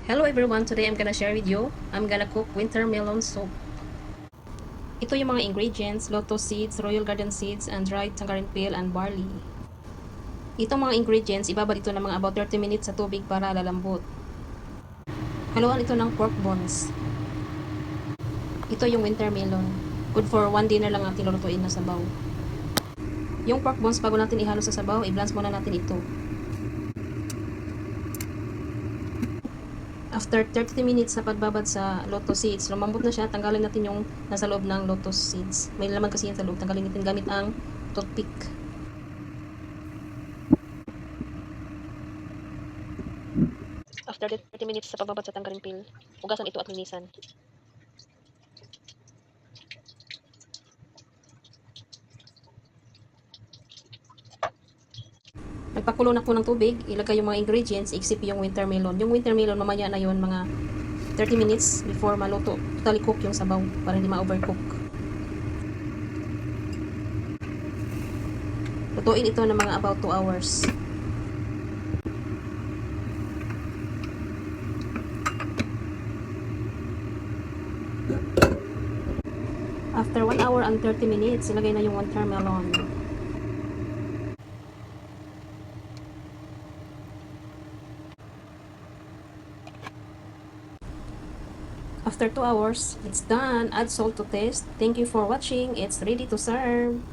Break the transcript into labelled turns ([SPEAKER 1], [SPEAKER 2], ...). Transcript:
[SPEAKER 1] Hello everyone, today I'm gonna share with you. I'm gonna cook winter melon soup. Ito yung mga ingredients: lotus seeds, royal garden seeds, and dried tangerine peel and barley. Itong mga ingredients, ibabad ito ng mga about 30 minutes sa tubig para lalambot. Haluan ito ng pork bones. Ito yung winter melon. Good for one dinner lang natin lulutuin na sabaw. Yung pork bones, bago natin ihalo sa sabaw, i-blanch muna natin ito. After 30 minutes sa pagbabad sa lotus seeds, lumambot na siya, tanggalin natin yung nasa loob ng lotus seeds. May laman kasi yan sa loob, tanggalin natin gamit ang toothpick. After 30 minutes sa pagbabad sa tangerine peel, hugasan ito at linisan. Nagpakulo na po ng tubig, ilagay yung mga ingredients, except yung winter melon. Yung winter melon, mamaya na yun, mga 30 minutes before maluto. Totally cook yung sabaw para hindi ma-overcook. Lutuin ito ng mga about 2 hours. After 1 hour and 30 minutes, ilagay na yung winter melon. After 2 hours, it's done. Add salt to taste. Thank you for watching. It's ready to serve.